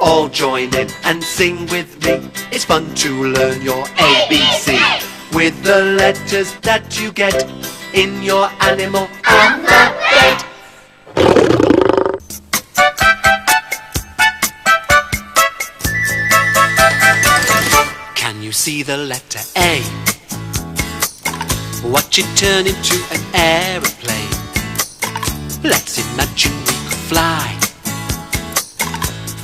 All join in and sing with me. It's fun to learn your ABC with the letters that you get in your animal alphabet. Can you see the letter A? Watch it turn into an aeroplane. Let's imagine we could fly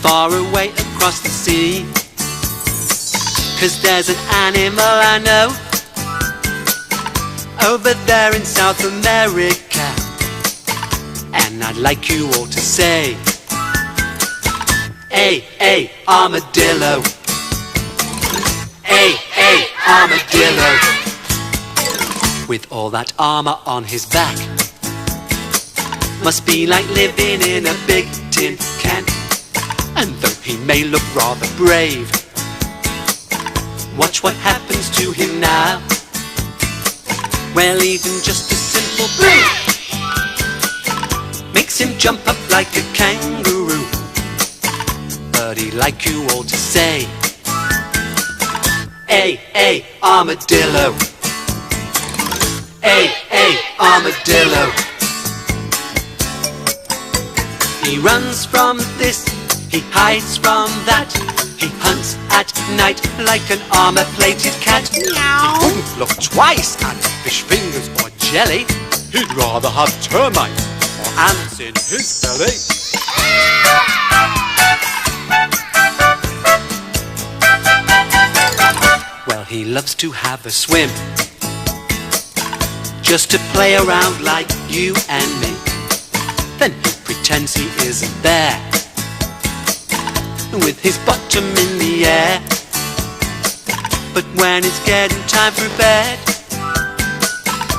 far away across the sea. 'Cause there's an animal I know over there in South America, and I'd like you all to say A, armadillo. A, armadillo. With all that armor on his back, must be like living in a big tin can. And though he may look rather brave, watch what happens to him now. Well, even just a simple brew makes him jump up like a kangaroo. But he'd like you all to say A, armadillo. A, armadillo. He runs from this, he hides from that. He hunts at night like an armor-plated cat. Meow. He wouldn't look twice at fish fingers or jelly. He'd rather have termites or ants in his belly. Well, he loves to have a swim, just to play around like you and me. Then he pretends he isn't there, with his bottom in the air. But when it's getting time for bed,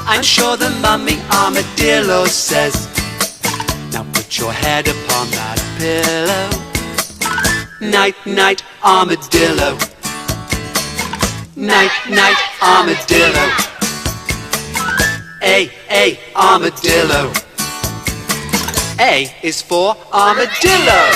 I'm sure the mummy armadillo says, now put your head upon that pillow. Night, night, armadillo. Night, night, armadillo. A, armadillo. A is for armadillo.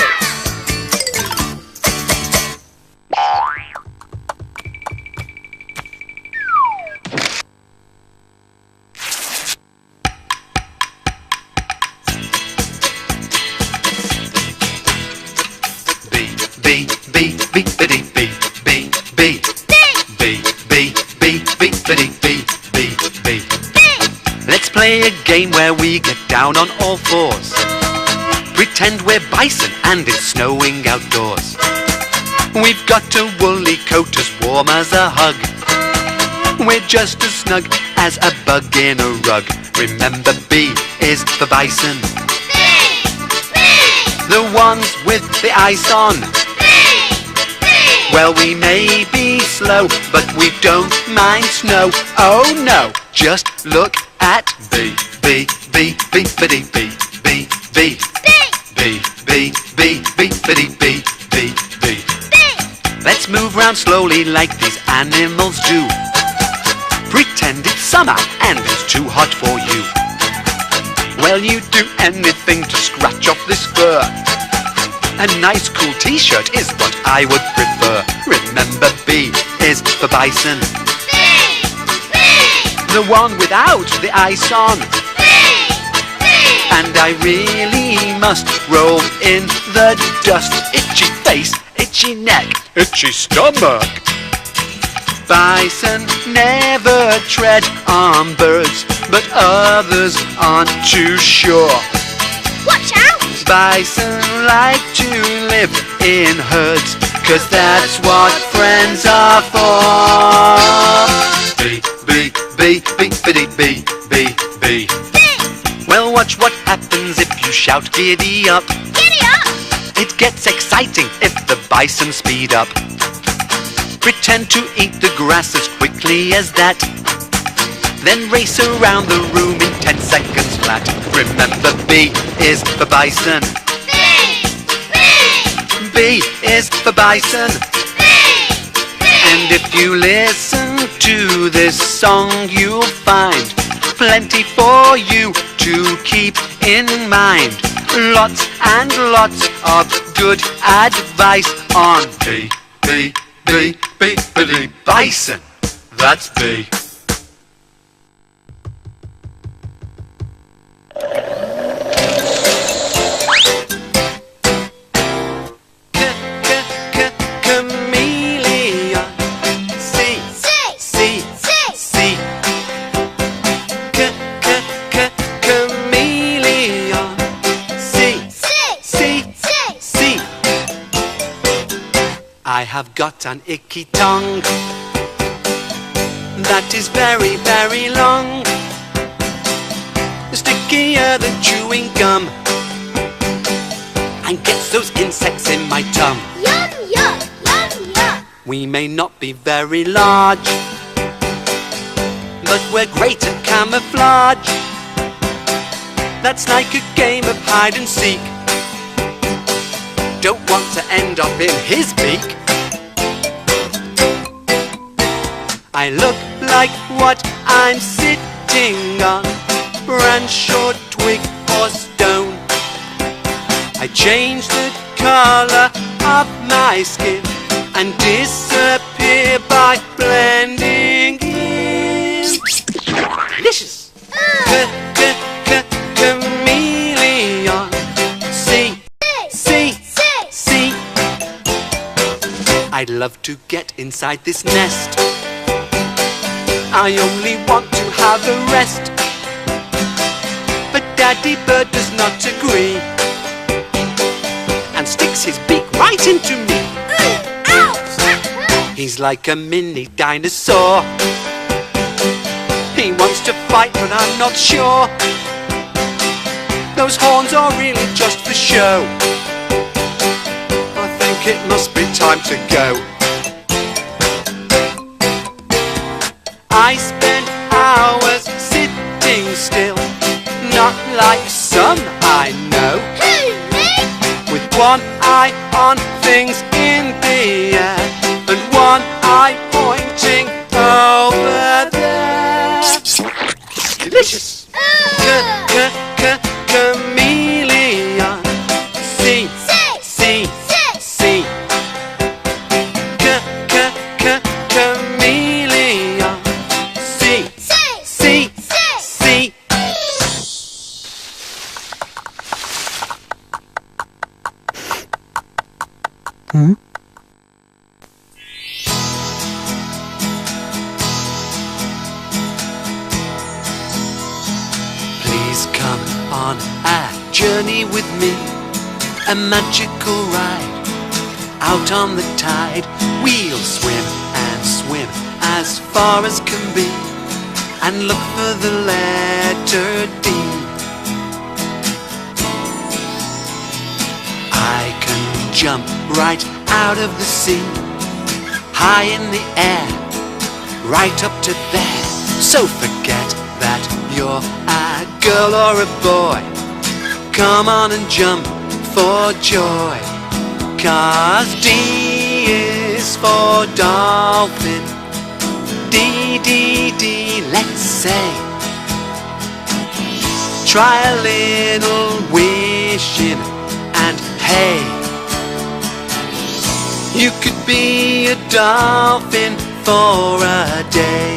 Let's play a game where we get down on all fours. Pretend we're bison and it's snowing outdoors. We've got a woolly coat as warm as a hug. We're just as snug as a bug in a rug. Remember, B is for bison. The ones with the ice on. Well, we may be slow, but we don't mind snow. Oh no, just look at B, B, B, B, B, B, B, B, B, B, B, B, B, B, B, B. Let's move round slowly like these animals do. Pretend it's summer and it's too hot for you. Well, you'd do anything to scratch off this fur. A nice cool t-shirt is what I would prefer. Remember, B is for bison. The one without the ice on. And I really must roll in the dust. Itchy face, itchy neck, itchy stomach. Bison never tread on birds, but others aren't too sure. Watch out! Bison like to live in herds, 'cause that's what friends are for. B, B, B, B, B, B, B, B. Well, watch what happens if you shout giddy up. Giddy up! It gets exciting if the bison speed up. Pretend to eat the grass as quickly as that. Then race around the room in 10 seconds flat. Remember, B is for bison. B is for bison. And if you listen to this song, you'll find plenty for you to keep in mind. Lots and lots of good advice on bison. That's B. Chameleon. C. C. C. Chameleon. C. C. I have got an icky tongue that is very, very long, stickier than chewing gum, and gets those insects in my tongue. Yum, yum, yum, yum. We may not be very large, but we're great at camouflage. That's like a game of hide and seek. Don't want to end up in his beak. I look like what I'm sitting on, branch or twig or stone. I change the color of my skin and disappear by blending in. Delicious. Chameleon. C. I'd love to get inside this nest. I only want to have a rest, but Daddy Bird does not agree and sticks his beak right into me. Ouch! He's like a mini dinosaur. He wants to fight, but I'm not sure. Those horns are really just for show. I think it must be time to go. I spend hours sitting still, not like some I know, Who, me? with one eye on things in the air and one eye pointing over there. Delicious. Chameleon. C. C. C. Chameleon. C. C. C. Please come on a journey with me, a magical ride out on the tide. We'll swim and swim as far as can be and look for the letter D. I can jump right out of the sea, high in the air, right up to there. So forget that you're a girl or a boy. Come on and jump for joy. 'Cause D is for dolphin. D, D, D, let's say. Try a little wishing and hey, you could be a dolphin for a day.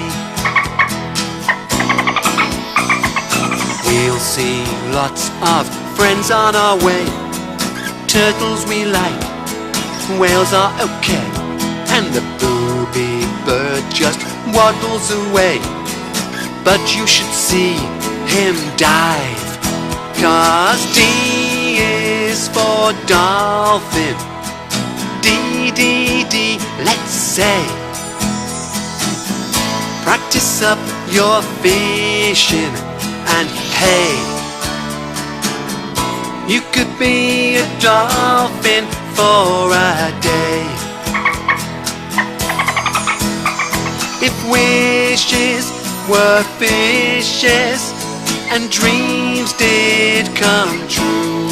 We'll see lots of friends on our way. Turtles we like, whales are okay, and the booby bird just waddles away. But you should see him dive, 'cause D is for dolphin. D, D, D, let's say. Practice up your fishing and hey, you could be a dolphin for a day. If wishes were fishes and dreams did come true,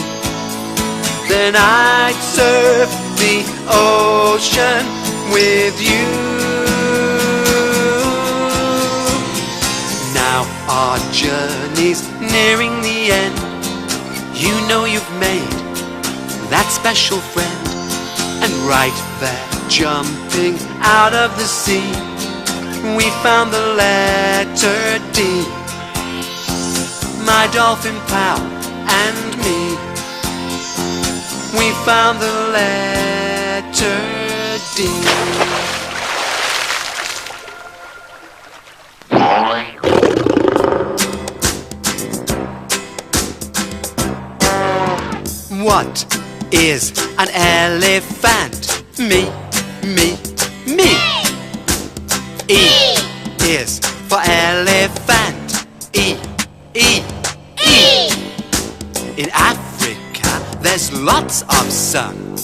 then I'd surf the ocean with you. Now our journey's nearing the end. You know you've made that special friend. And right there, jumping out of the sea, we found the letter D. My dolphin pal and me, we found the letter D. What is an elephant? Me. E is for elephant. E. In Africa, there's lots of sun.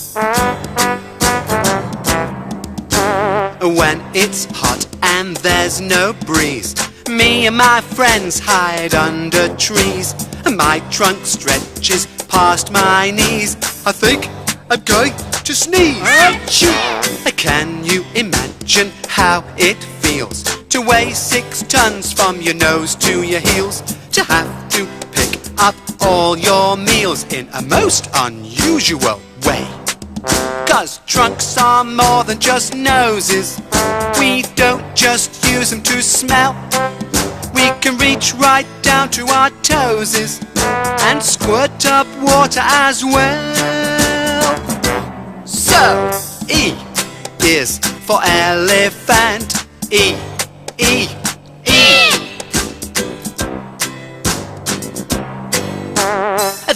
When it's hot and there's no breeze, me and my friends hide under trees. My trunk stretches past my knees. I think I'm going to sneeze. Achoo! Can you imagine how it feels to weigh 6 tons from your nose to your heels? To have to pick up all your meals in a most unusual way. 'Cause trunks are more than just noses. We don't just use them to smell. We can reach right down to our toeses and squirt up water as well. So, E is for elephant. E.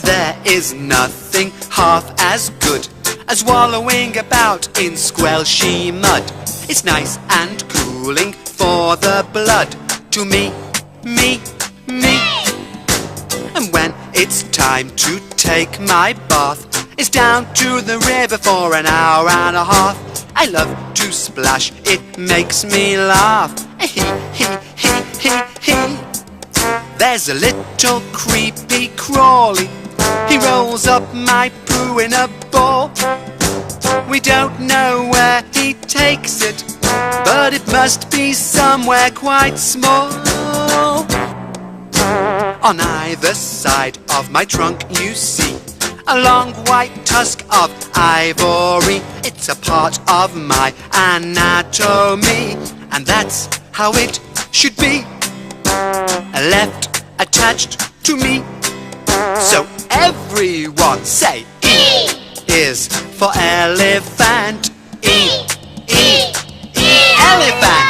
There is nothing half as good as wallowing about in squelchy mud. It's nice and cooling for the blood. To me. And when it's time to take my bath, it's down to the river for an hour and a half. I love to splash, it makes me laugh. There's a little creepy crawly, he rolls up my poo in a ball. We don't know where he takes it, but it must be somewhere quite small. On either side of my trunk you see a long white tusk of ivory. It's a part of my anatomy, and that's how it should be. Left attached to me. So everyone say E is for elephant. E. Elephant.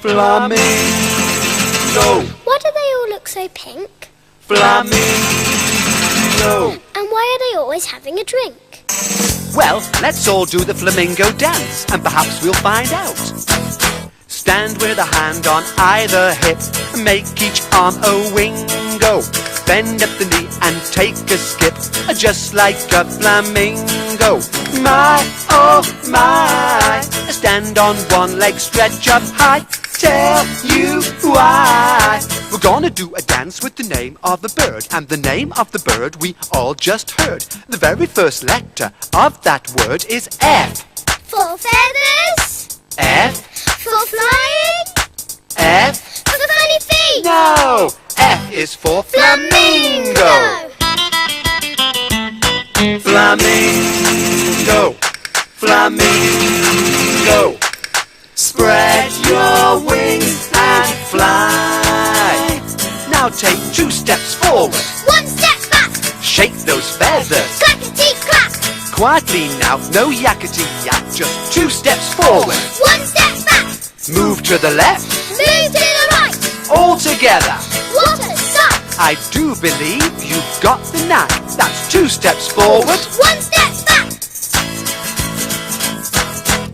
Flamingo. Why do they all look so pink? Flamingo. And why are they always having a drink? Well, let's all do the flamingo dance, and perhaps we'll find out. Stand with a hand on either hip, make each arm a wingo. Bend up the knee and take a skip, just like a flamingo. My, oh my, stand on one leg, stretch up high. Tell you why. We're gonna do a dance with the name of the bird, and the name of the bird we all just heard. The very first letter of that word is F. For feathers. F. For flying. F. For the funny feet. No! F is for flamingo. Flamingo. Flamingo. Spread your wings and fly. Now take 2 steps forward. 1 step back. Shake those feathers. Clackety-clack. Quietly now, no yakety-yak. Just 2 steps forward. 1 step back. Move to the left. Move to the right. All together. What a sight. I do believe you've got the knack. That's 2 steps forward. 1 step back.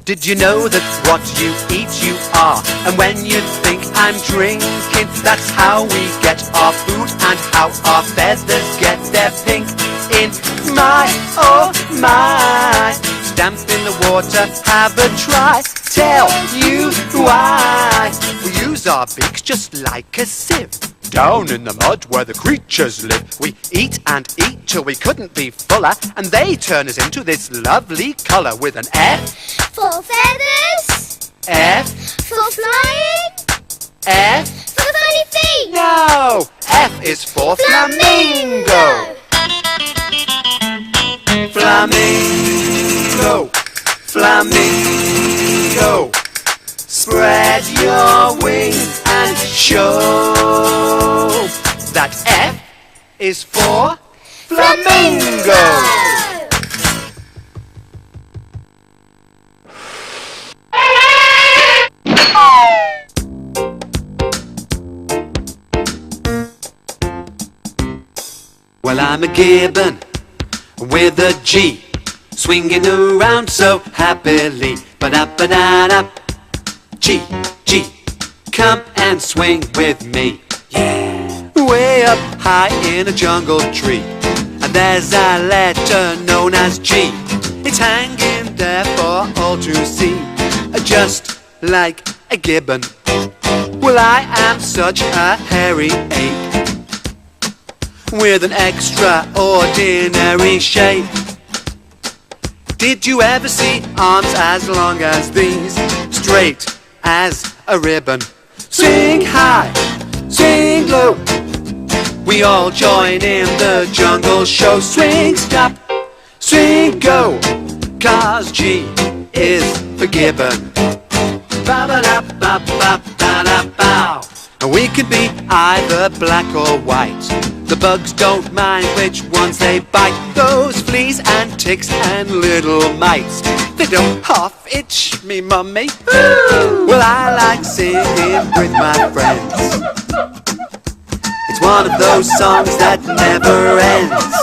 Did you know that what you eat you are? And when you think I'm drinking, that's how we get our food and how our feathers get their pink. In my, oh my, stamp in the water, have a try. Tell you why. We use our beaks just like a sieve. Down in the mud where the creatures live, we eat and eat till we couldn't be fuller, and they turn us into this lovely colour with an F, For feathers. F, For flying. F. For funny feet. No! F is for flamingo. Flamingo, flamingo. Spread your wings and show that F is for flamingo. Well, I'm a gibbon with a G, swinging around so happily. Ba-da-ba-da-da. G, G, come and swing with me. Yeah. Way up high in a jungle tree, and there's a letter known as G. It's hanging there for all to see, just like a gibbon. Well, I am such a hairy ape, with an extraordinary shape. Did you ever see arms as long as these, straight as a ribbon? Sing high, sing low, we all join in the jungle show. Swing, stop, swing, go, 'cause G is for gibbon. Ba-ba-da-ba-ba-ba-da-bow. We could be either black or white. The bugs don't mind which ones they bite. Those fleas and ticks and little mites, they don't half itch me, mummy. Ooh. Well, I like singing with my friends. It's one of those songs that never ends.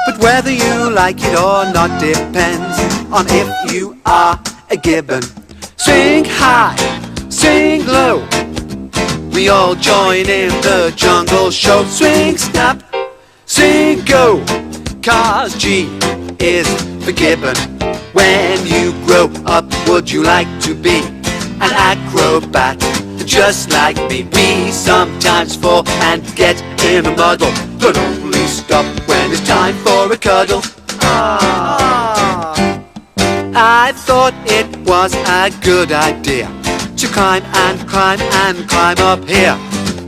But whether you like it or not depends on if you are a gibbon. Sing high, sing low, we all join in the jungle show. Swing, snap, sing, go, 'cause G is for gibbon. When you grow up, would you like to be an acrobat just like me? We sometimes fall and get in a muddle, but only stop when it's time for a cuddle. I thought it was a good idea to climb and climb and climb up here,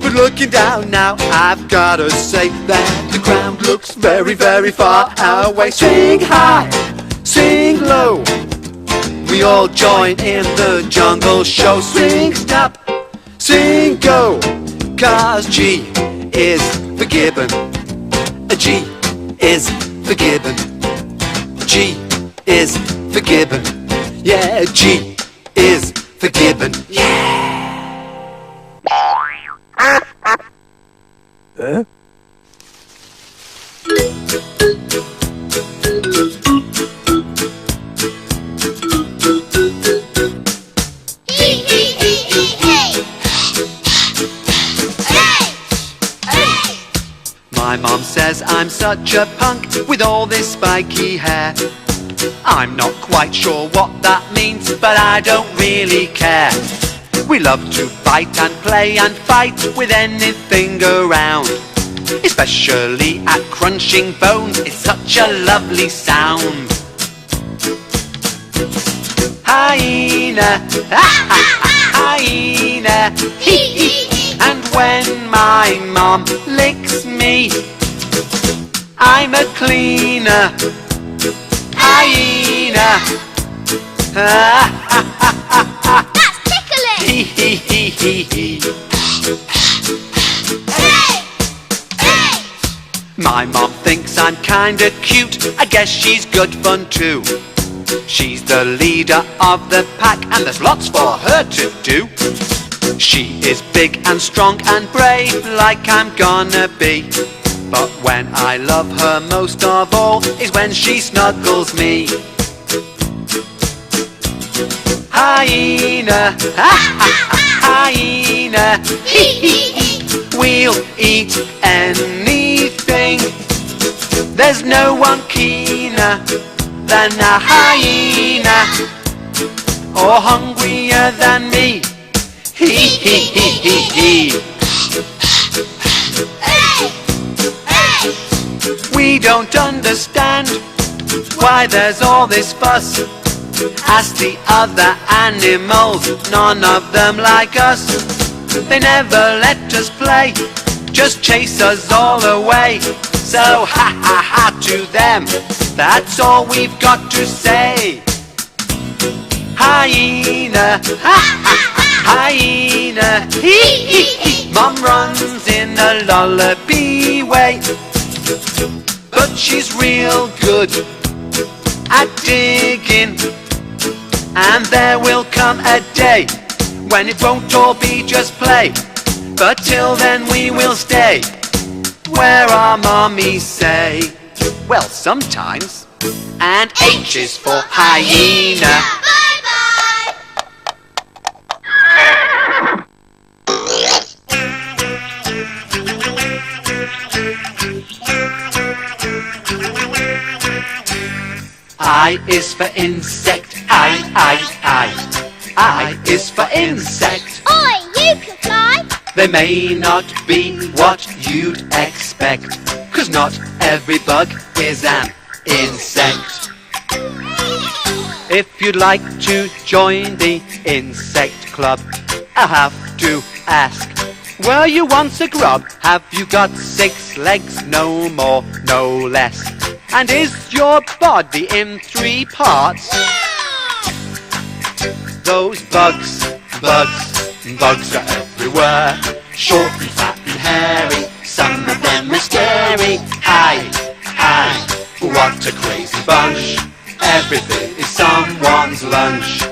but looking down now, I've gotta say that the ground looks very, very far away. Sing high, sing low, we all join in the jungle show. Swing, stop, sing, go, 'cause G is for gibbon. A G is for gibbon. G is for gibbon. Yeah, G is for gibbon. Yeah. Huh? My mom says I'm such a punk with all this spiky hair. I'm not quite sure what that means, but I don't really care. We love to bite and play and fight with anything around, especially at crunching bones. It's such a lovely sound. Hyena, hyena, hee hee. And when my mom licks me, I'm a cleaner. Hyena. That's tickling. Hee hee hee hee hee. Hey! Hey! My mom thinks I'm kinda cute. I guess she's good fun too. She's the leader of the pack, and there's lots for her to do. She is big and strong and brave, like I'm gonna be. But when I love her most of all is when she snuggles me. Hyena, hyena, hee hee hee. We'll eat anything. There's no one keener than a hyena, or hungrier than me. Hee hee hee hee hee. We don't understand why there's all this fuss. Ask the other animals, none of them like us. They never let us play, just chase us all away. So ha ha ha to them, that's all we've got to say. Hyena, ha ha ha, hyena, hee hee hee. Mom runs in a lullaby way, but she's real good at digging. And there will come a day when it won't all be just play. But till then we will stay where our mommies say. Well, sometimes. And H is for hyena. Bye-bye. I is for insect. I. I is for insect. Oi, you can fly. They may not be what you'd expect, 'cause not every bug is an insect. If you'd like to join the insect club, I have to ask, were you once a grub? Have you got 6 legs, no more, no less? And is your body in 3 parts? Those bugs are everywhere. Short and fat and hairy, some of them are scary. I, what a crazy bunch. Everything is someone's lunch.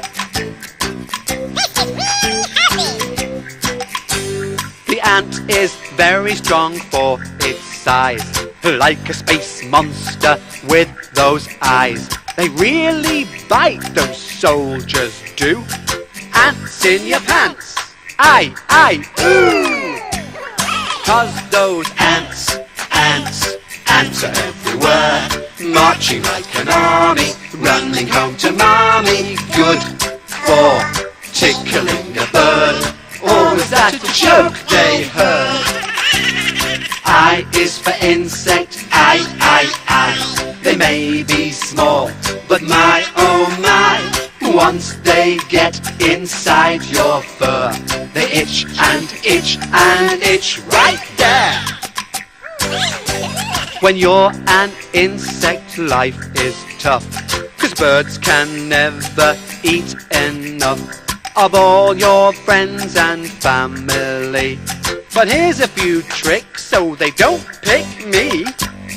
The ant is very strong for its size, like a space monster with those eyes. They really bite, those soldiers do. Ants in your pants, I, ooh! 'Cause those ants are everywhere, marching like an army, running home to mommy. Good for tickling a bird, or was that a joke they heard? I is for insect, I. They may be small, but my oh my, once they get inside your fur, they itch and itch and itch right there. When you're an insect, life is tough, 'cause birds can never eat enough of all your friends and family. But here's a few tricks so they don't pick me.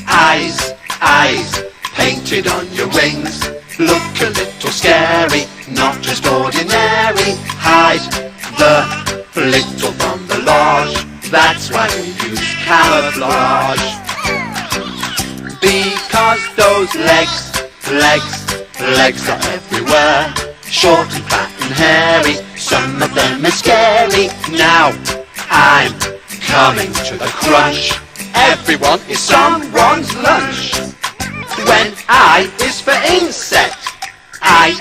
Eyes painted on your wings, look a little scary, not just ordinary. Hide the little from the lodge, that's why we use camouflage. Because those legs are everywhere, short and fat and hairy, some of them are scary. Now I'm coming to the crunch, everyone is someone's lunch. When I is for insect, I.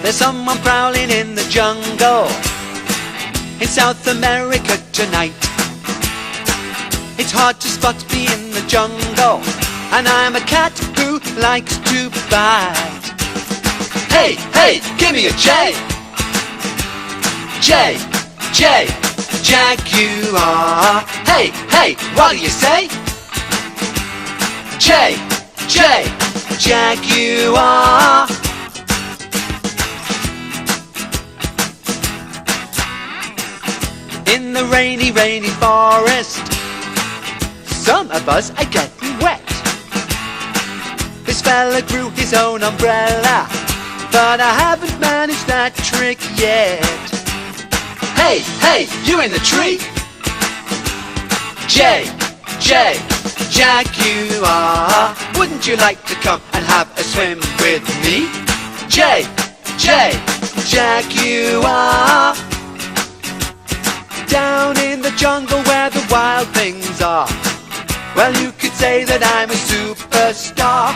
There's someone prowling in the jungle in South America tonight. It's hard to spot me in the jungle, and I'm a cat who likes to bite. Hey, give me a J. Jaguar. Hey, what do you say? Jaguar. In the rainy forest, some of us are getting wet. This fella grew his own umbrella, but I haven't managed that trick yet. Hey, you in the tree. Jaguar, wouldn't you like to come and have a swim with me? Jaguar. Down in the jungle where the wild things are, well, you could say that I'm a superstar.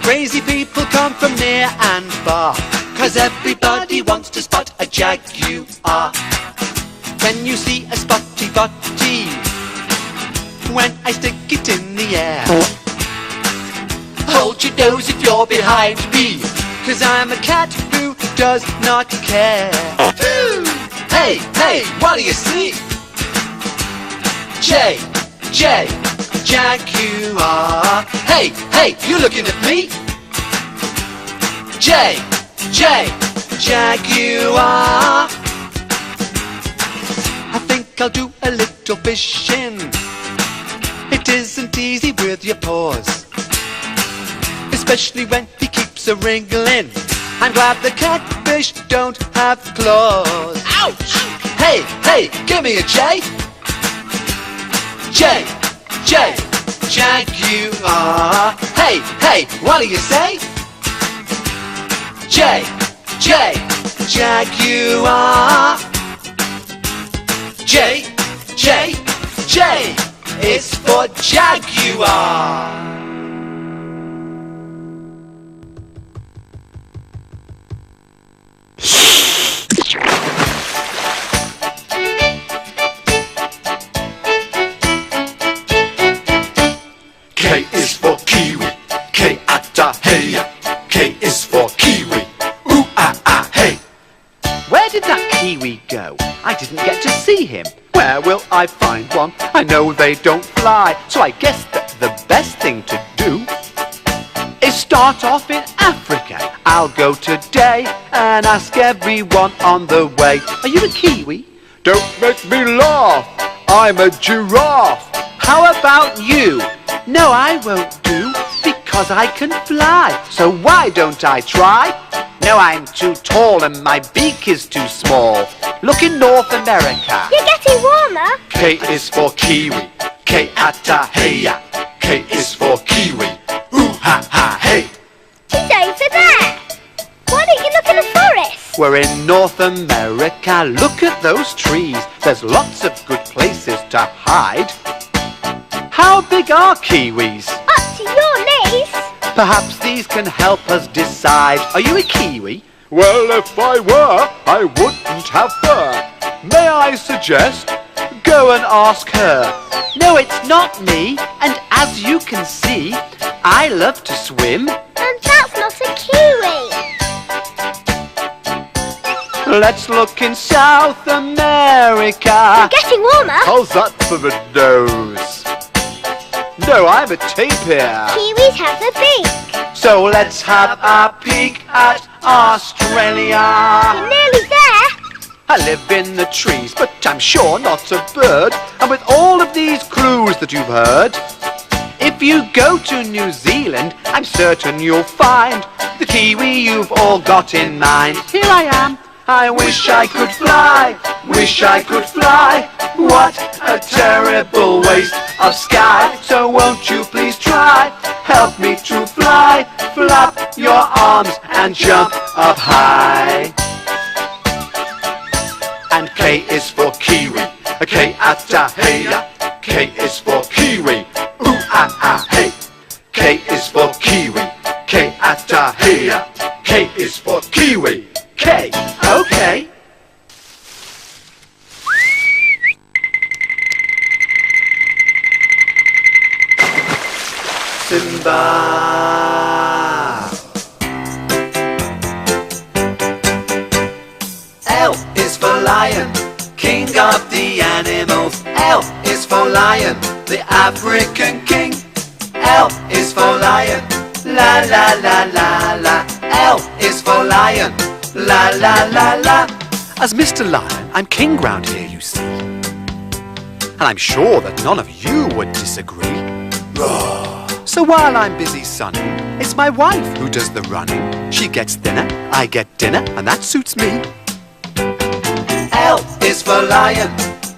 Crazy people come from near and far, 'cause everybody wants to spot a jaguar. When you see a spotty botty, when I stick it in the air, hold your nose if you're behind me, 'cause I'm a cat who does not care. Ooh. Hey, hey, what do you see? J, Jaguar. Hey, hey, you looking at me? J, Jaguar. I think I'll do a little fishing. It isn't easy with your paws, especially when he keeps a wriggling. I'm glad the catfish don't have claws. Ouch! Hey, hey, give me a J. J, Jaguar. Hey, hey, what do you say? J, Jaguar. J, it's for Jaguar. K is for kiwi, K-A-T-A-H-E-Y. K is for kiwi, ooh-ah-ah, hey. Where did that kiwi go? I didn't get to see him. Where will I find one? I know they don't fly, so I guess that the best thing to do is start off in Africa. I'll go today and ask everyone on the way. Are you a kiwi? Don't make me laugh. I'm a giraffe. How about you? No, I won't do, because I can fly. So why don't I try? No, I'm too tall and my beak is too small. Look in North America. You're getting warmer. K is for kiwi, K-A-T-A-H-E-Y. K is for kiwi, ooh-ha-ha, hey. He's over there. Why don't you look in the forest? We're in North America. Look at those trees. There's lots of good places to hide. How big are kiwis? Up to your knees. Perhaps these can help us decide. Are you a kiwi? Well, if I were, I wouldn't have fur. May I suggest? Go and ask her. No, it's not me. And as you can see, I love to swim. And that's not a kiwi. Let's look in South America. You're getting warmer. How's that for the nose? No, I'm a tapir. Kiwis have a beak. So let's have a peek at Australia. You're nearly there. I live in the trees, but I'm sure not a bird. And with all of these clues that you've heard, if you go to New Zealand, I'm certain you'll find the kiwi you've all got in mind. Here I am. I wish I could fly, wish I could fly. What a terrible waste of sky. So won't you please try, help me to fly. Flap your arms and jump up high. And K is for kiwi, K-A-T-A-H-E-Y. K is for kiwi, ooh-ah-ah, hey. K is for kiwi, K-A-T-A-H-E-Y. K is for kiwi, K, okay. Simba. L is for lion, king of the animals. L is for lion, the African king. L is for lion, la la la la la. L is for lion, la la la la. As Mr. Lion, I'm king round here, you see. And I'm sure that none of you would disagree. So while I'm busy sunning, it's my wife who does the running. She gets thinner, I get dinner, and that suits me. L is for lion,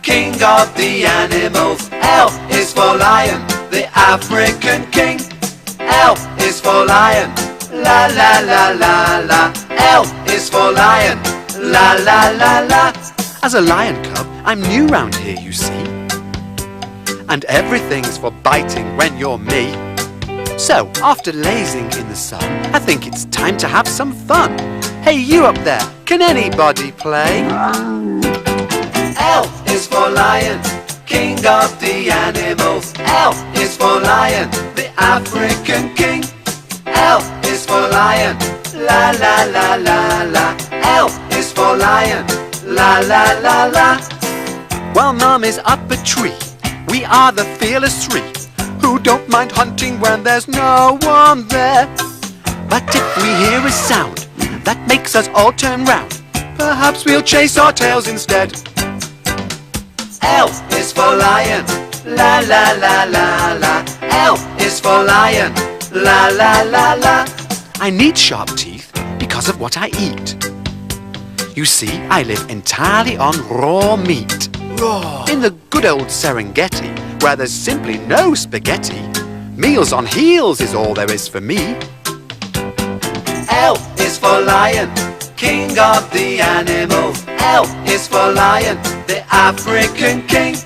king of the animals. L is for lion, the African king. L is for lion, la la la la la. L is for lion, la la la la. As a lion cub, I'm new round here, you see. And everything's for biting when you're me. So, after lazing in the sun, I think it's time to have some fun. Hey, you up there, can anybody play? L is for lion, king of the animals. L is for lion, the African king. L is for lion, la la la la la. L is for lion, la la la la. While Mum is up a tree, we are the fearless three, who don't mind hunting when there's no one there. But if we hear a sound that makes us all turn round, perhaps we'll chase our tails instead. L is for lion, la la la la la. L is for lion, la la la la. I need sharp teeth because of what I eat. You see, I live entirely on raw meat. Raw. In the good old Serengeti, where there's simply no spaghetti, meals on heels is all there is for me. L is for lion, king of the animals. L is for lion, the African king.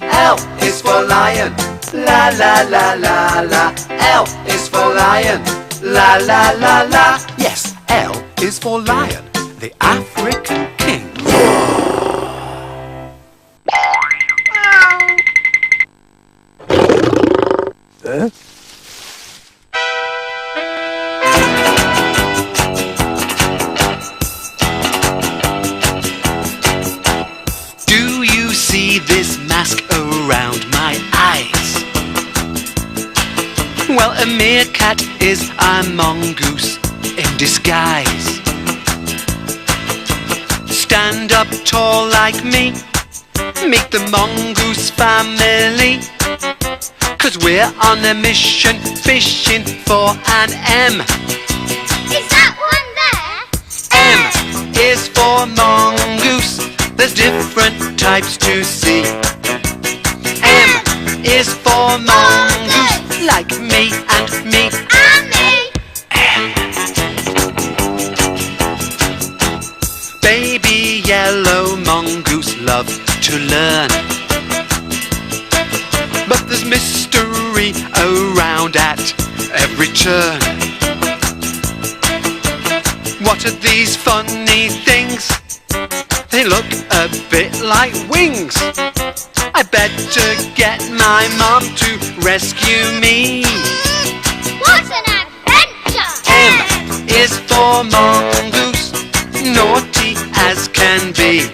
L is for lion, la la la la la. L is for lion, la la la la. Yes, L is for lion, the African king. Do you see this mask around my eyes? Well, a meerkat is a mongoose in disguise. Stand up tall like me, meet the mongoose family. 'Cause we're on a mission, fishing for an M. Is that one there? M is for mongoose, there's different types to see. M is for mongoose, like me and me. And me. Baby yellow mongoose love to learn, but there's mystery around at every turn. What are these funny things? They look a bit like wings. I better get my mom to rescue me. What an adventure! M is for mongoose, naughty as can be.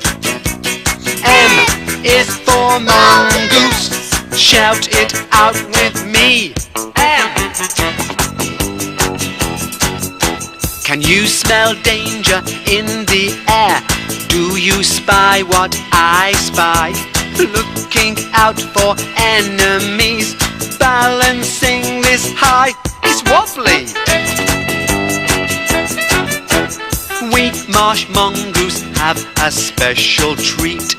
M is for mongoose, shout it out with me. M. Can you smell danger in the air? Do you spy what I spy? Looking out for enemies, balancing this high is wobbly. We marsh mongoose have a special treat,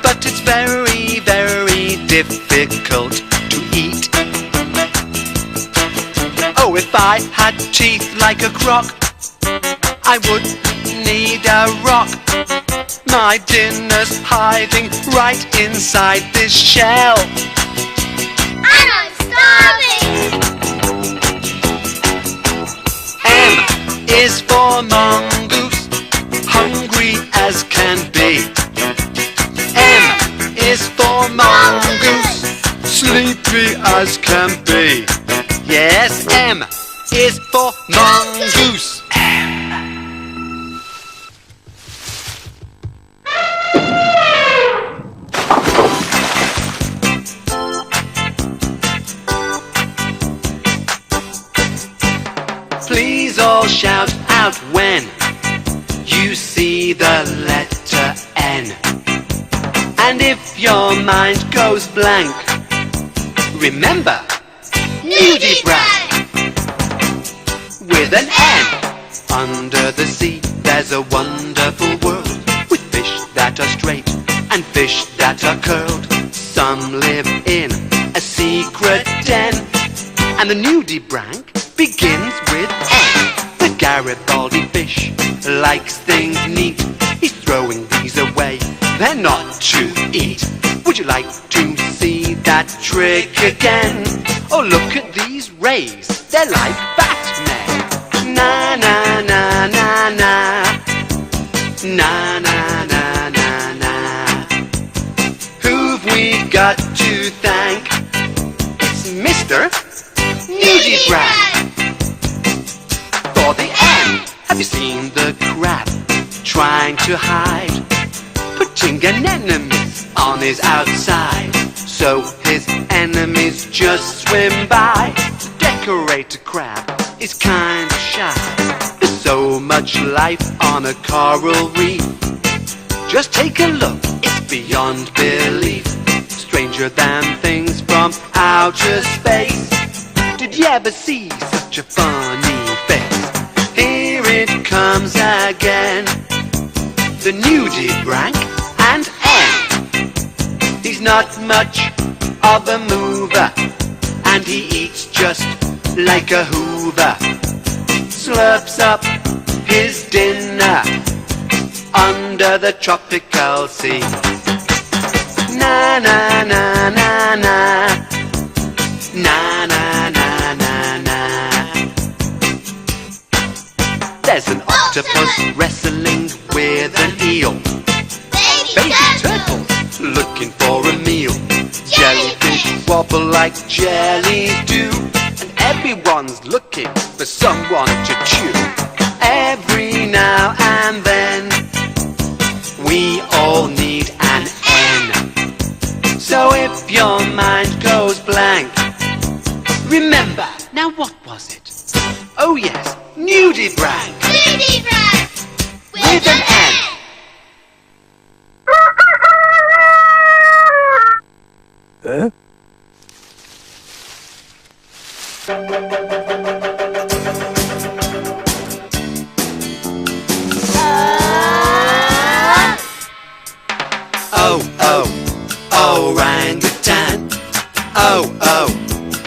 but it's very, very difficult to eat. Oh, if I had teeth like a croc, I wouldn't need a rock. My dinner's hiding right inside this shell. And I'm starving! M is for mongoose, hungry as can be. M is for mongoose, sleepy as can be. Yes, M is for mongoose. Please all shout out when you see the letter N. And if your mind goes blank, remember Nudibranch with an N. Under the sea there's a wonderful world, with fish that are straight and fish that are curled. Some live in a secret den, and the nudibranch begins with N. The Garibaldi fish likes things neat. He's throwing these away, they're not to eat. Would you like to see that that trick again. Oh, look at these rays, they're like Batman. Na na na na na, na na na na na. Who've we got to thank? It's Mr. Nudibranch. For the end, have you seen the crab trying to hide, putting an enemy on his outside, so his enemies just swim by? The decorator crab is kinda shy. There's so much life on a coral reef. Just take a look, it's beyond belief. Stranger than things from outer space. Did you ever see such a funny face? Here it comes again, the Nudibranch and N. He's not much of a mover, and he eats just like a Hoover. Slurps up his dinner under the tropical sea. Na na na na na, na na na na na. There's an octopus wrestling with an eel. Baby turtles looking for a meal. Jellyfish wobble like jellies do, and everyone's looking for someone to chew. Every now and then we all need an N. So if your mind goes blank, remember, now what was it? Oh yes, Nudibranch. Nudibranch With an N. Huh? Oh, oh, orangutan. Oh, oh,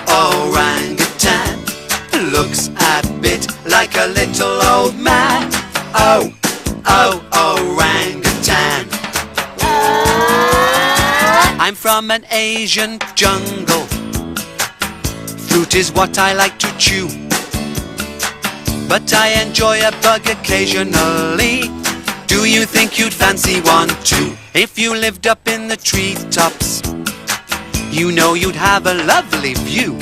orangutan. Looks a bit like a little old man. Oh, oh, orangutan. I'm from an Asian jungle. Fruit is what I like to chew, but I enjoy a bug occasionally. Do you think you'd fancy one too? If you lived up in the treetops, you know you'd have a lovely view.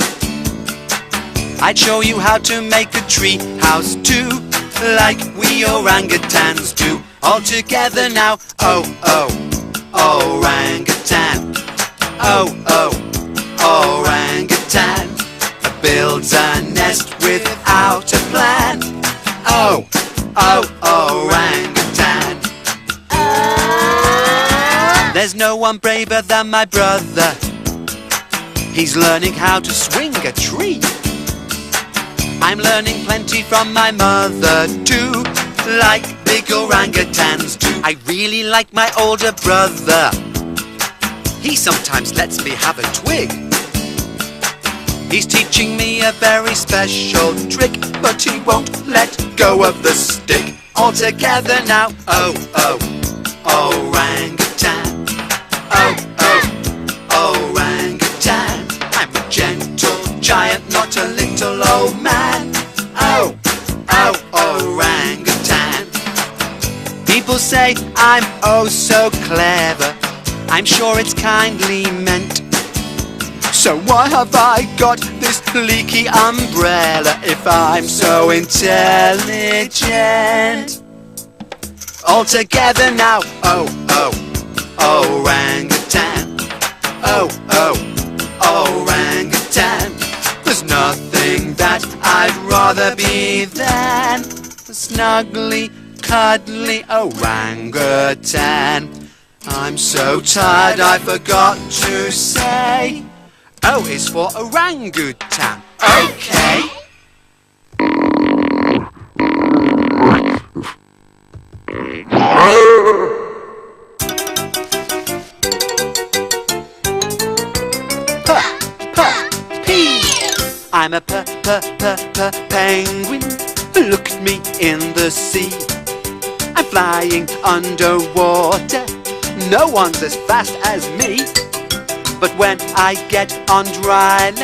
I'd show you how to make a tree house too, like we orangutans do. All together now, oh, oh, orangutan. Oh, oh, orangutan builds a nest without a plan. Oh, oh, orangutan. There's no one braver than my brother. He's learning how to swing a tree. I'm learning plenty from my mother too, like big orangutans do. I really like my older brother. He sometimes lets me have a twig. He's teaching me a very special trick, but he won't let go of the stick. All together now, oh, oh, orangutan. Oh, oh, orangutan. I'm a gentle giant, not a little old man. Oh, oh, orangutan. People say I'm oh so clever. I'm sure it's kindly meant. So why have I got this leaky umbrella if I'm so intelligent? All together now, oh, oh, orangutan. Oh, oh, orangutan. There's nothing that I'd rather be than a snuggly, cuddly orangutan. I'm so tired I forgot to say, O is for orangutan. Okay. I'm a penguin. Look at me in the sea. I'm flying underwater. No one's as fast as me. But when I get on dry land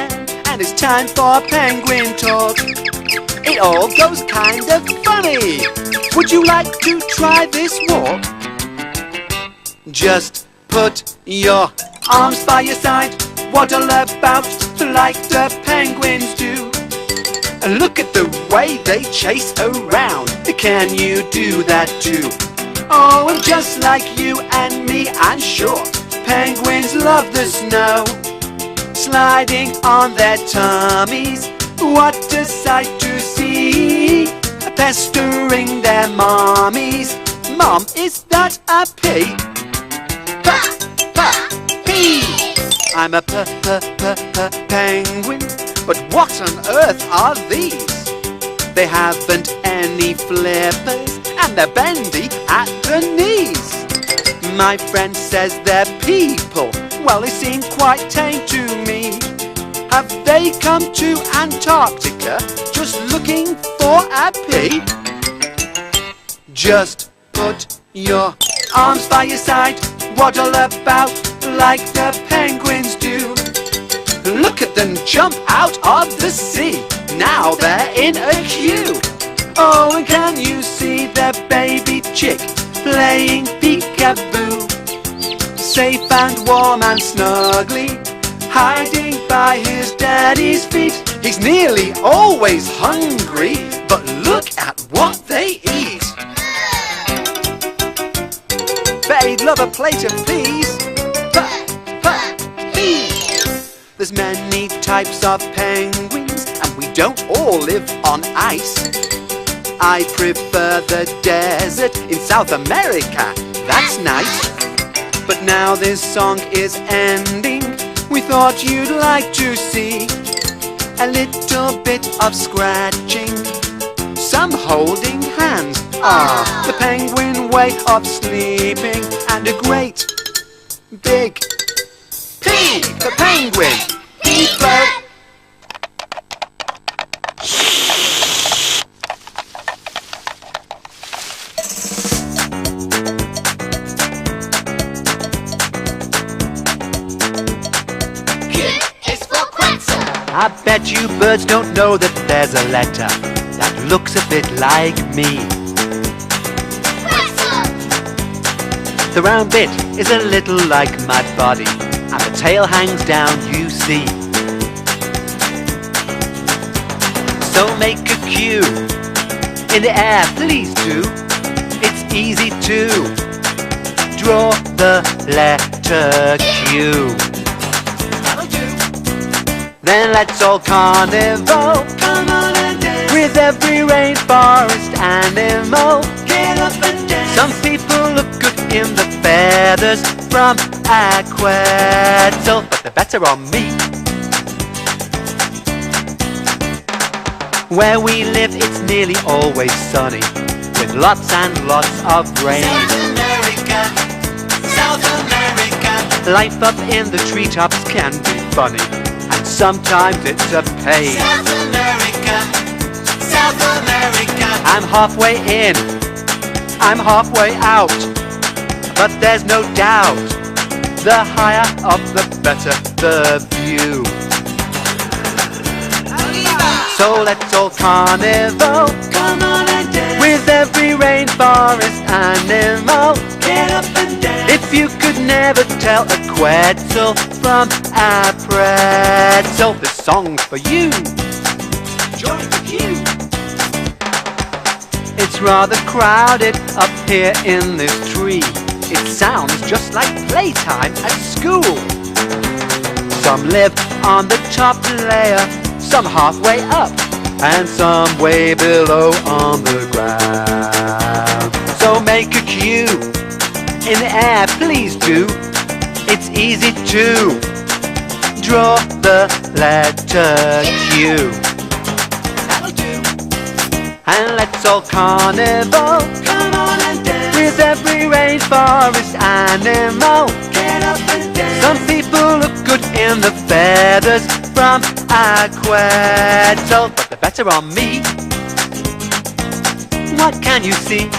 and it's time for penguin talk, it all goes kind of funny. Would you like to try this walk? Just put your arms by your side, waddle about like the penguins do. And look at the way they chase around. Can you do that too? Oh, and just like you and me, I'm sure penguins love the snow. Sliding on their tummies, what a sight to see. Pestering their mommies. Mom, is that a pea? P. I'm a penguin, but what on earth are these? They haven't any flippers and they're bendy at the knees. My friend says they're people. Well, they seem quite tame to me. Have they come to Antarctica just looking for a pea? Just put your arms by your side, waddle about like the penguins do. Look at them jump out of the sea. Now they're in a queue. Oh, and can you see their baby chick playing peekaboo? Safe and warm and snuggly, hiding by his daddy's feet. He's nearly always hungry, but look at what they eat. Bet he'd love a plate of peas. Peas. There's many types of penguins, and we don't all live on ice. I prefer the desert in South America, that's nice. But now this song is ending, we thought you'd like to see a little bit of scratching, some holding hands. The penguin way of sleeping, and a great big pea for penguin. People. I bet you birds don't know that there's a letter that looks a bit like me. The round bit is a little like my body, and the tail hangs down, you see. So make a Q in the air, please do. It's easy to draw the letter Q. Then let's all carnival, come on and dance, with every rainforest animal. Get up and dance. Some people look good in the feathers from a Quetzal, but they're better on me. Where we live, it's nearly always sunny, with lots and lots of rain. South America, South America. Life up in the treetops can be funny, sometimes it's a pain. South America, South America. I'm halfway in, I'm halfway out, but there's no doubt, the higher up the better the view. So let's all carnival, come on and dance, with every rainforest animal. Get up and dance. If you could never tell a Quetzal from a pretzel, this song's for you. Join the queue. It's rather crowded up here in this tree. It sounds just like playtime at school. Some live on the top layer, some halfway up, and some way below on the ground. So make a Q in the air, please do. It's easy to draw the letter Q. That'll do. And let's all carnival, come on and dance, with every rainforest animal. Get up and dance. Some people look good in the feathers from a Quetzal, but they're better on me. What can you see?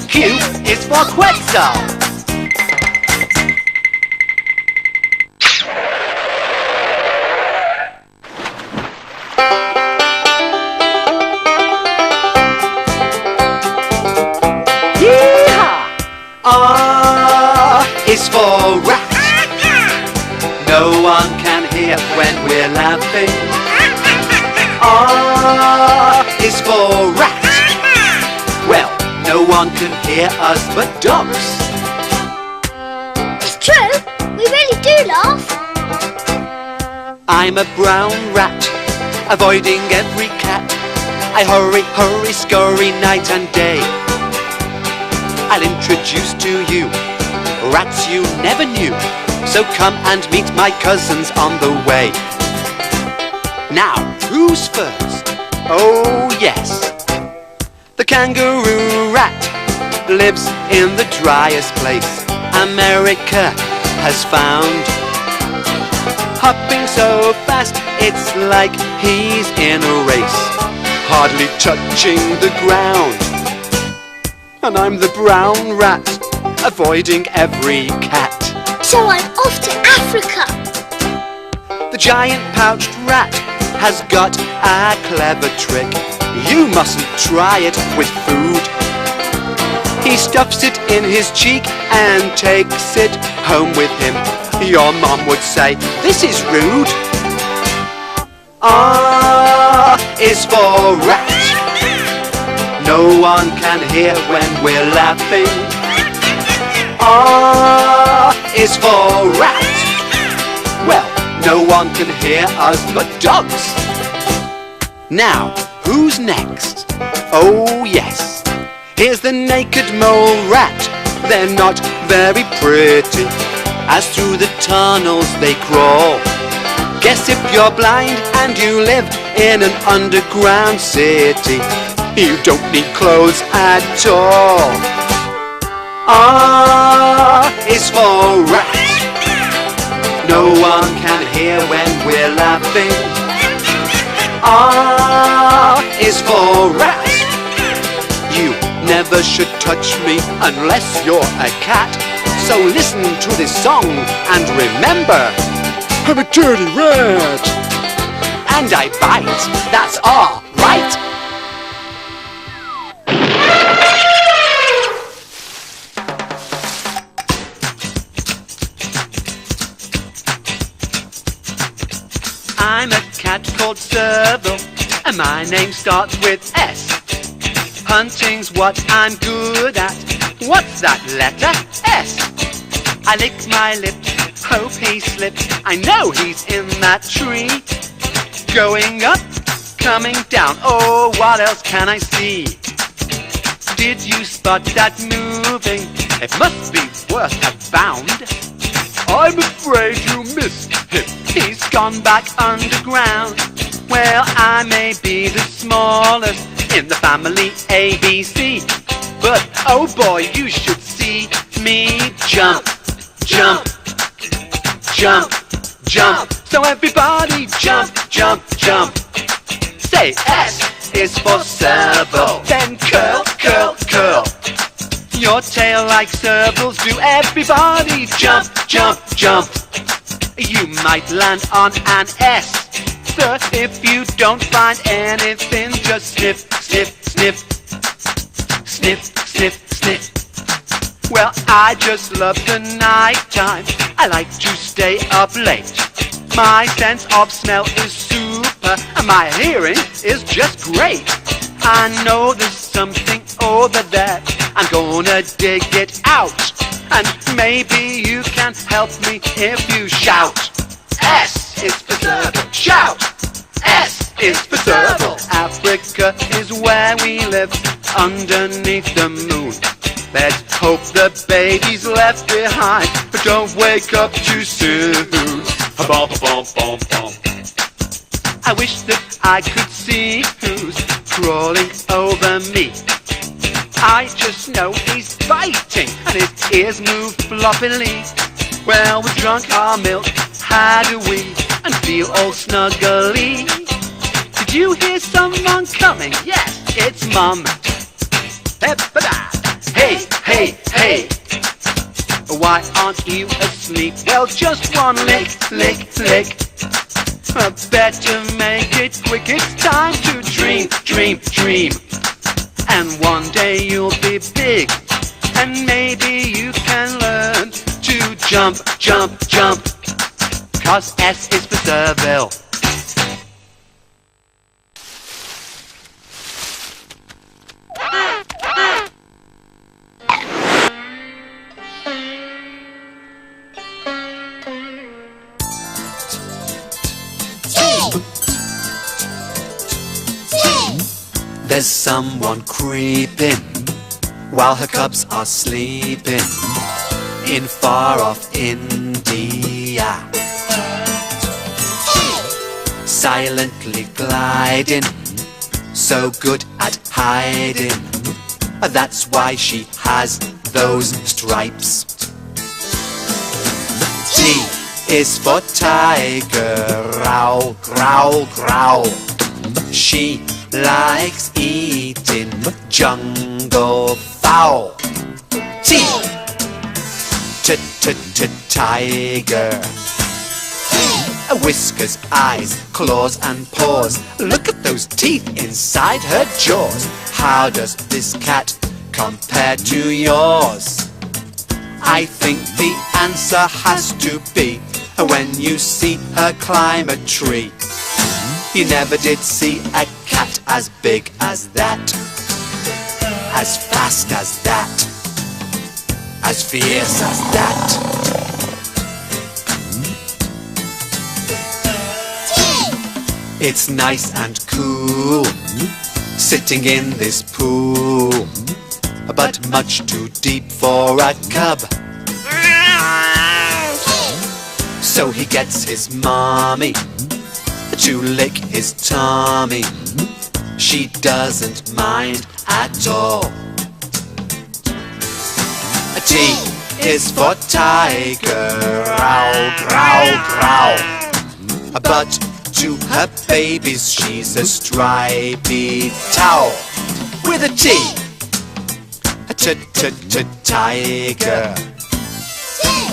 Q is for Quetzal. is for rat. No one can hear when we're laughing. R is for rat. Well, no one can hear us but dogs. It's true, we really do laugh. I'm a brown rat, avoiding every cat. I hurry, hurry, scurry night and day. I'll introduce to you rats you never knew. So come and meet my cousins on the way. Now, who's first? Oh yes, the kangaroo rat lives in the driest place America has found. Hopping so fast, it's like he's in a race, hardly touching the ground. And I'm the brown rat, avoiding every cat. So I'm off to Africa. The giant pouched rat has got a clever trick. You mustn't try it with food. He stuffs it in his cheek and takes it home with him. Your mom would say, this is rude. R is for rat. No one can hear when we're laughing. R is for rat. Well, no one can hear us but dogs. Now, who's next? Oh yes, here's the naked mole rat. They're not very pretty, as through the tunnels they crawl. Guess if you're blind and you live in an underground city, you don't need clothes at all. R is for rat. No one can hear when we're laughing. R is for rat. You never should touch me unless you're a cat. So listen to this song and remember, I'm a dirty rat. And I bite, that's all right. I'm a cat called Serval, and my name starts with S. Hunting's what I'm good at. What's that letter? S. I lick my lips, hope he slips. I know he's in that tree. Going up, coming down. Oh, what else can I see? Did you spot that moving? It must be worth a bound. I'm afraid you missed him. He's gone back underground. Well, I may be the smallest in the family ABC, but oh boy, you should see me jump, jump, jump, jump. So everybody jump, jump, jump. Say S is for Serval, then curl, curl, curl. Your tail like Serval's do. Everybody jump, jump, jump. You might land on an S. So if you don't find anything, just sniff, sniff, sniff. Sniff, sniff, sniff. Well, I just love the night time. I like to stay up late. My sense of smell is super, and my hearing is just great. I know there's something over there. I'm gonna dig it out. And maybe you can help me if you shout. S is for Serval. Shout! S is for Serval. Africa is where we live, underneath the moon. Let's hope the baby's left behind, but don't wake up too soon. I wish that I could see who's crawling over me. I just know he's biting and his ears move floppily. Well, we drunk our milk, had a wee, and feel all snuggly. Did you hear someone coming? Yes, it's Mum. Hey, hey, hey. Why aren't you asleep? Well, just one lick, lick, lick. Better make it quick, it's time to dream, dream, dream. And one day you'll be big, and maybe you can learn to jump, jump, jump, 'cause S is for Seville. There's someone creeping while her cubs are sleeping in far off India. Silently gliding, so good at hiding. That's why she has those stripes. T is for tiger, growl, growl, growl. She likes eating jungle fowl. T, tiger. Whiskers, eyes, claws and paws. Look at those teeth inside her jaws. How does this cat compare to yours? I think the answer has to be when you see her climb a tree. You never did see a cat as big as that, as fast as that, as fierce as that. It's nice and cool sitting in this pool, but much too deep for a cub. So he gets his mommy to lick his tummy. She doesn't mind at all. A T is for tiger, growl, growl, growl. But to her babies she's a stripy towel. With a T, tiger.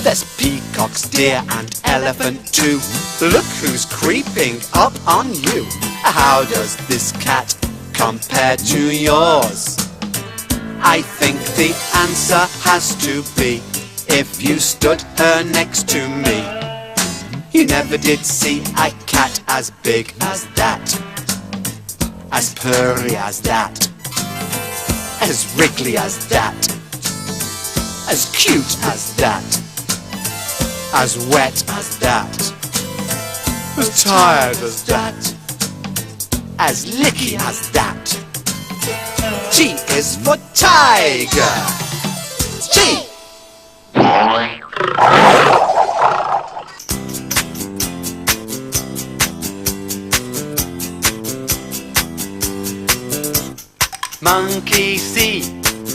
There's peacocks, deer and elephant too. Look who's creeping up on you. How does this cat compare to yours? I think the answer has to be if you stood her next to me. You never did see a cat as big as that, as purry as that, as wriggly as that, as cute as that, as wet as that, as tired as that, as licky as that. T is for tiger. T. Monkey see,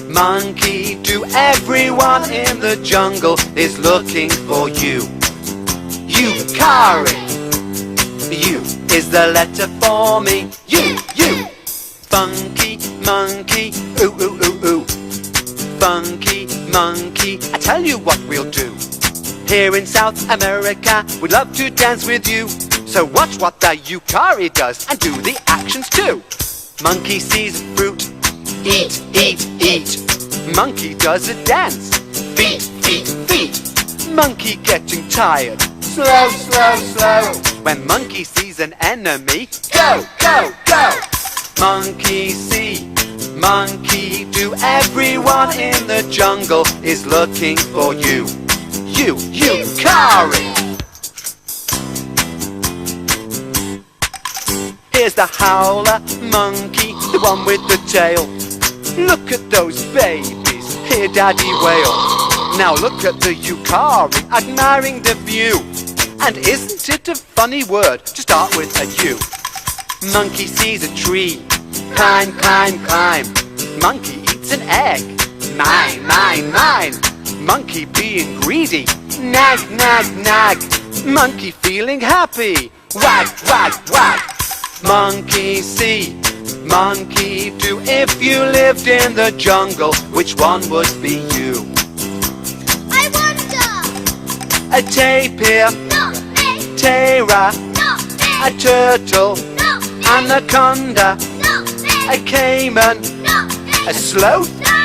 monkey do, everyone in the jungle is looking for you. Yukari, U is the letter for me. You. Funky monkey, ooh, ooh, ooh, ooh. Funky monkey, I tell you what we'll do. Here in South America, we'd love to dance with you. So watch what the Yukari does and do the actions too. Monkey sees fruit, eat, eat, eat. Monkey does a dance, feet, feet, feet. Monkey getting tired, slow, slow, slow. When monkey sees an enemy, go, go, go. Monkey see, monkey do, everyone in the jungle is looking for you. Yukari. Here's the howler monkey, the one with the tail. Look at those babies, hear daddy wail. Now look at the Yukari, admiring the view. And isn't it a funny word to start with a U? Monkey sees a tree, climb, climb, climb. Monkey eats an egg, mine, mine, mine. Monkey being greedy, nag, nag, nag. Monkey feeling happy, wag, wag, wag. Monkey see, monkey do, if you lived in the jungle, which one would be you? I wonder. A tapir, Not me. Tara, Not me. a turtle, Not me. anaconda, Not me. a caiman, Not me. a sloth. No,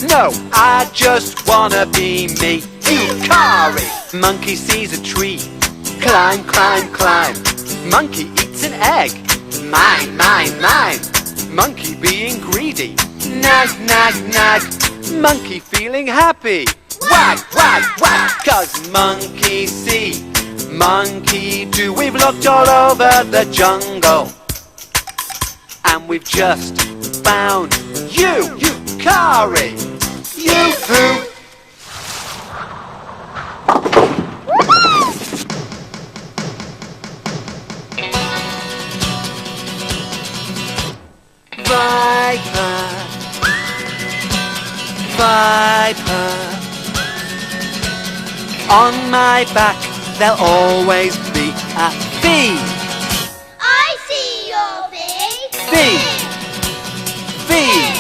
no. No, I just wanna be me. Yukari. Monkey sees a tree. Climb, climb, climb. Monkey eats an egg. Mine, mine, mine. Monkey being greedy. Nag, nag, nag. Monkey feeling happy. Wag, wag, wag. 'Cause monkey see, monkey do. We've looked all over the jungle, and we've just found you, Yukari. Yoo-hoo. Viper, Viper. On my back there'll always be a bee. I see your bee. Bee. Bee.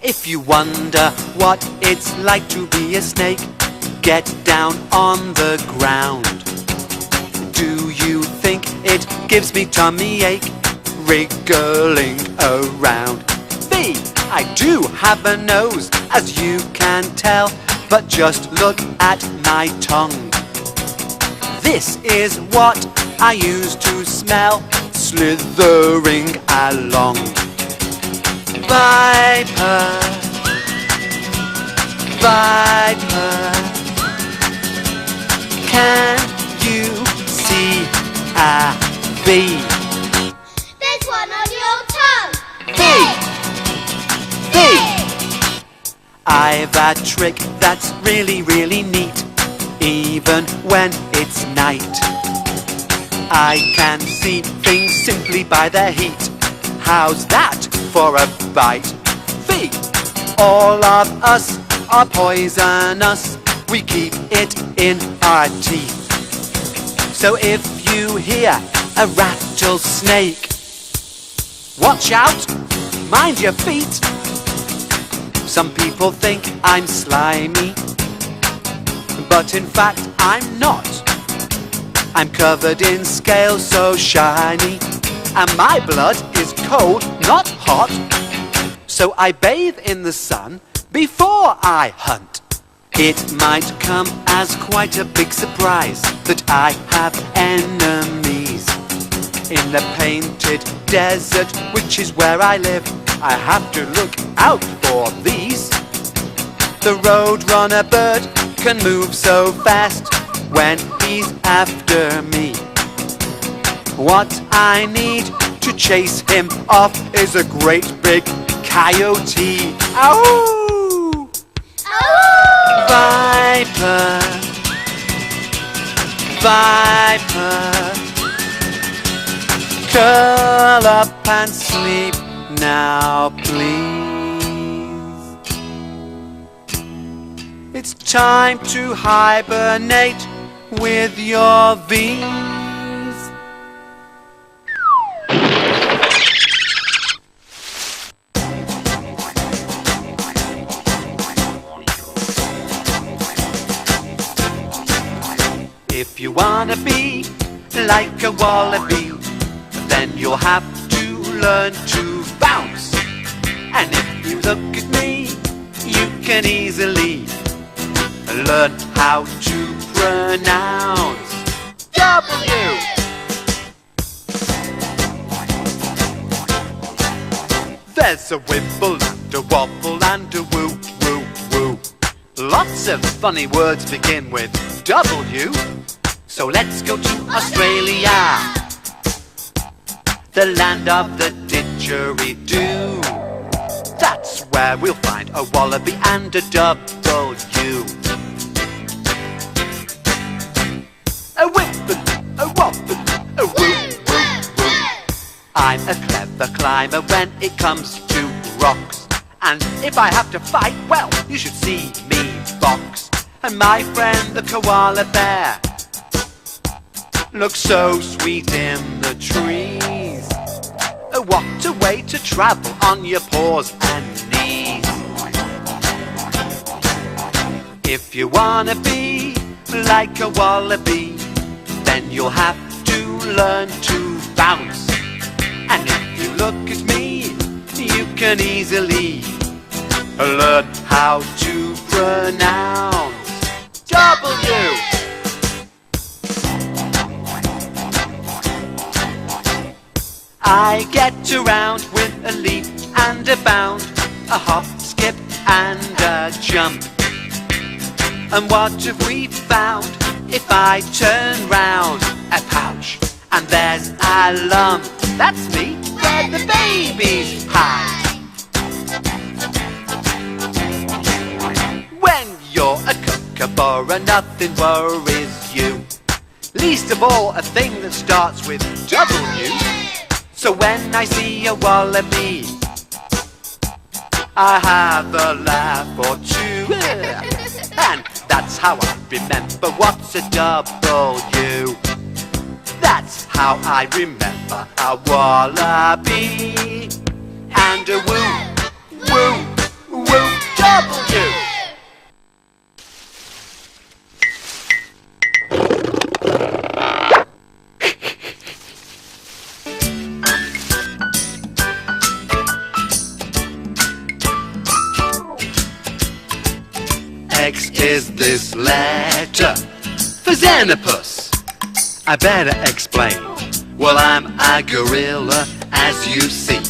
If you wonder what it's like to be a snake, get down on the ground. Do you think it gives me tummy ache, wriggling around? Bee, I do have a nose, as you can tell, but just look at my tongue. This is what I use to smell, slithering along. Viper, Viper, can you see a bee? There's one on your tongue. Bee! Bee! I've a trick that's really, really neat, even when it's night. I can see things simply by their heat. How's that for a bite? Bee! All of us are poisonous. We keep it in our teeth. So if you hear a rattlesnake, watch out, mind your feet. Some people think I'm slimy, but in fact I'm not. I'm covered in scales so shiny, and my blood is cold, not hot. So I bathe in the sun before I hunt. It might come as quite a big surprise that I have enemies. In the painted desert, which is where I live, I have to look out for these. The roadrunner bird can move so fast when he's after me. What I need to chase him off is a great big coyote. Ow! Viper, Viper, curl up and sleep now, please. It's time to hibernate with your V's. If you wanna be like a wallaby, then you'll have to learn to bounce. And if you look at me, you can easily learn how to pronounce W. There's a wibble and a wobble and a woo, woo, woo. Lots of funny words begin with W. So let's go to Australia, the land of the didgeridoo. That's where we'll find a wallaby and a W. A wibble, a wobble, a woo, woo, woo. I'm a clever climber when it comes to rocks, and if I have to fight, well, you should see me box. And my friend the koala bear looks so sweet in the trees. What a way to travel on your paws and knees. If you wanna be like a wallaby, then you'll have to learn to bounce. And if you look at me, you can easily learn how to pronounce W. I get around with a leap and a bound, a hop, skip and a jump. And what have we found? If I turn round, a pouch, and there's a lump. That's me, where the babies hide. When you're a kookaburra, nothing worries you, least of all a thing that starts with W. So when I see a wallaby, I have a laugh or two. And that's how I remember what's a W. That's how I remember a wallaby and a woo, woo, woo, W. X is this letter for Xenopus. I better explain. Well, I'm a gorilla, as you see,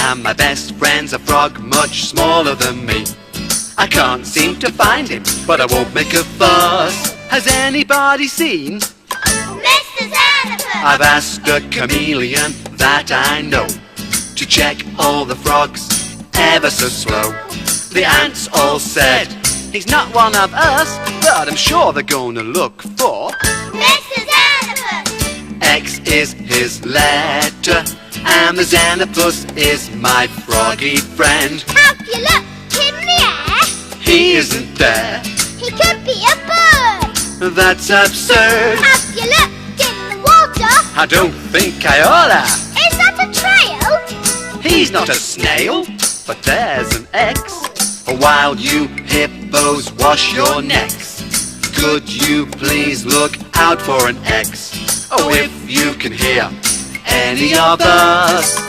and my best friend's a frog much smaller than me. I can't seem to find him, but I won't make a fuss. Has anybody seen Mr. Xenopus? I've asked a chameleon that I know to check all the frogs ever so slow. The ants all said he's not one of us, but I'm sure they're gonna look for Mr. Xenopus. X is his letter, and the Xenopus is my froggy friend. Have you looked in the air? He isn't there, He could be a bird. that's absurd. Have you looked in the water? I don't think I oughta. Is that a trail? He's not a snail, but there's an X. While you hippos wash your necks, could you please look out for an X? Oh, if you can hear any of us,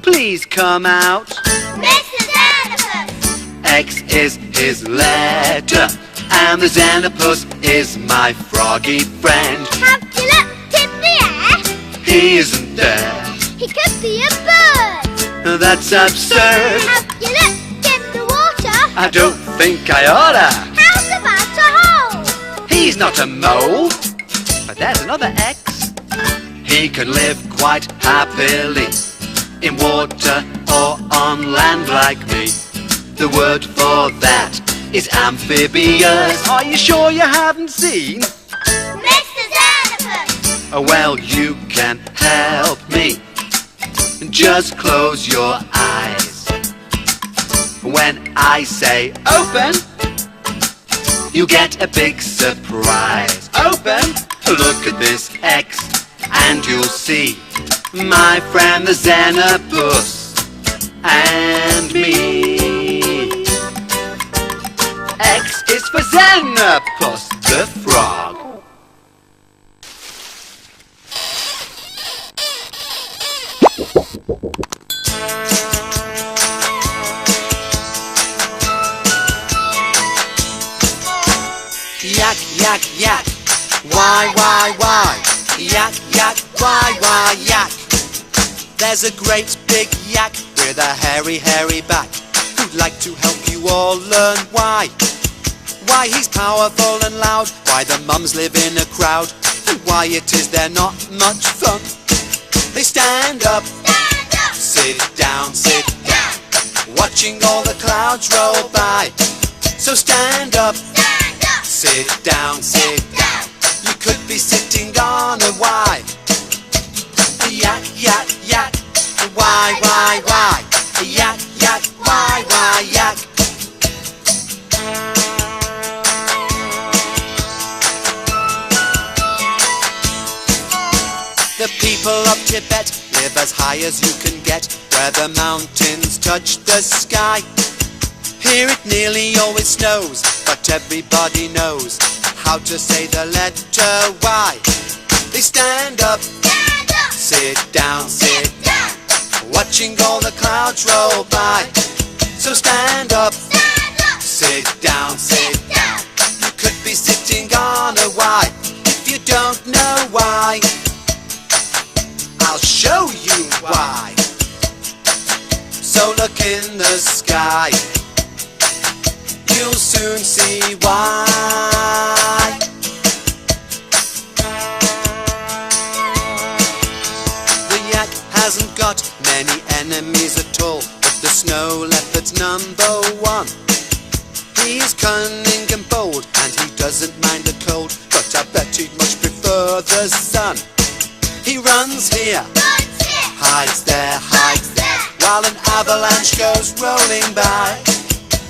please come out. Mr. Xenopus. X is his letter, and the Xenopus is my froggy friend. Have you looked in the air? He isn't there, He could be a bird. that's absurd. Have you looked in the water? I don't think I oughta. How's about a hole? He's not a mole, but there's another X. He can live quite happily in water or on land like me. The word for that is amphibious. Are you sure you haven't seen? Mr. Xenopus. Well, you can help me. Just close your eyes. When I say open, you get a big surprise. Open, look at this X, and you'll see my friend the Xenopus and me. X is for Xenopus the frog. Yak, yak, yak, why, yak, yak, why, yak. There's a great big yak with a hairy, hairy back who'd like to help you all learn why. Why he's powerful and loud, why the mums live in a crowd, and why it is they're not much fun. They stand up, sit down, watching all the clouds roll by. So stand up, sit down, you could be sitting on a Y. Yak, yak, yak, why, yak, yak, why, yak. The people of Tibet live as high as you can get, where the mountains touch the sky. Here it nearly always snows, but everybody knows how to say the letter Y. They stand up, sit down, watching all the clouds roll by. So stand up, sit down, you could be sitting on the sky. You'll soon see why. The yak hasn't got many enemies at all, but the snow leopard's number one. He's cunning and bold, and he doesn't mind the cold, but I bet he'd much prefer the sun. He runs here, hides there, while an avalanche goes rolling by.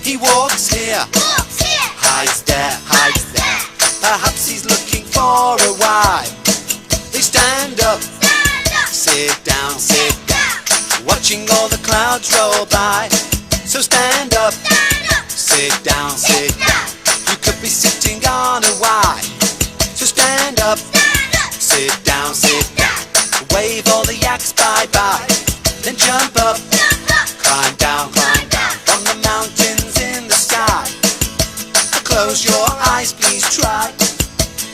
He walks here, hides there, perhaps he's looking for a why. They stand up, sit down, watching all the clouds roll by. So stand up, sit down, you could be sitting on a why. So stand up, sit down, wave all the yaks bye-bye. Then jump up, climb down from the mountains in the sky. Close your eyes, please try,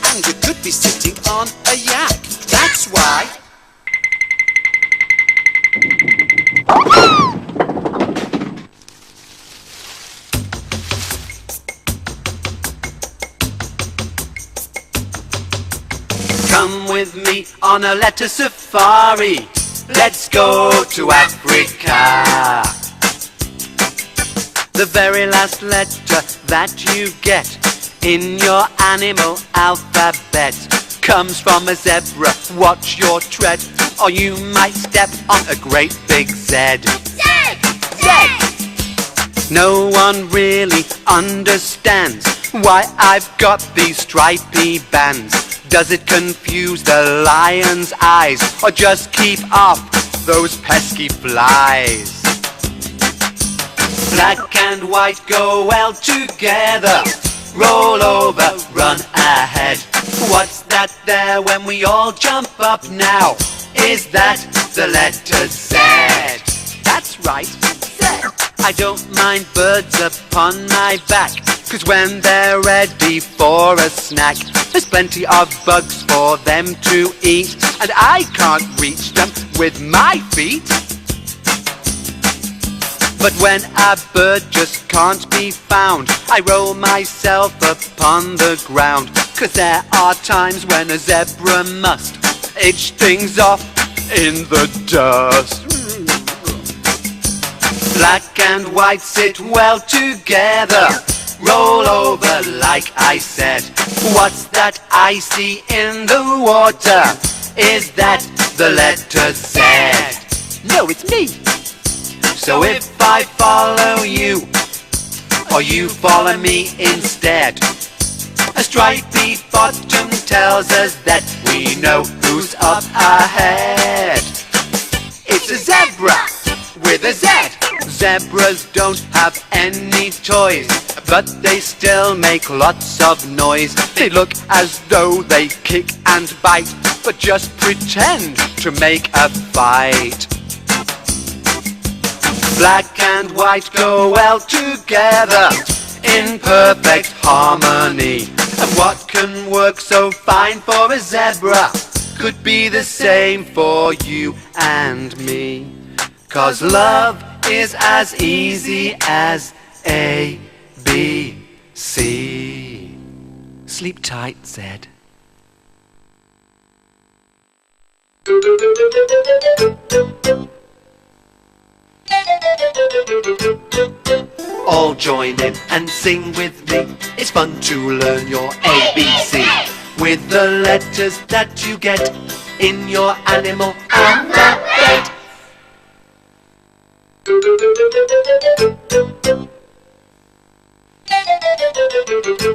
and you could be sitting on a yak. That's why. Come with me on a letter safari. Let's go to Africa. The very last letter that you get in your animal alphabet comes from a zebra. Watch your tread, or you might step on a great big Z. Z! No one really understands why I've got these stripy bands. Does it confuse the lion's eyes, or just keep off those pesky flies? Black and white go well together. Roll over, run ahead. What's that there when we all jump up now? Is that the letter Z? That's right, Z. I don't mind birds upon my back, 'cause when they're ready for a snack, there's plenty of bugs for them to eat, and I can't reach them with my feet. But when a bird just can't be found, I roll myself upon the ground, 'cause there are times when a zebra must itch things off in the dust. Black and white sit well together. Roll over like I said. What's that I see in the water? Is that the letter Z? No, it's me. So if I follow you, or you follow me instead, a stripy bottom tells us that we know who's up ahead. It's a zebra with a Z. Zebras don't have any toys, but they still make lots of noise. They look as though they kick and bite, but just pretend to make a fight. Black and white go well together in perfect harmony. And what can work so fine for a zebra could be the same for you and me. 'Cause love is as easy as A, B, C. Sleep tight, Zed. All join in and sing with me. It's fun to learn your ABC with the letters that you get in your animal alphabet. Do do do do do do do do do do do do do do do do.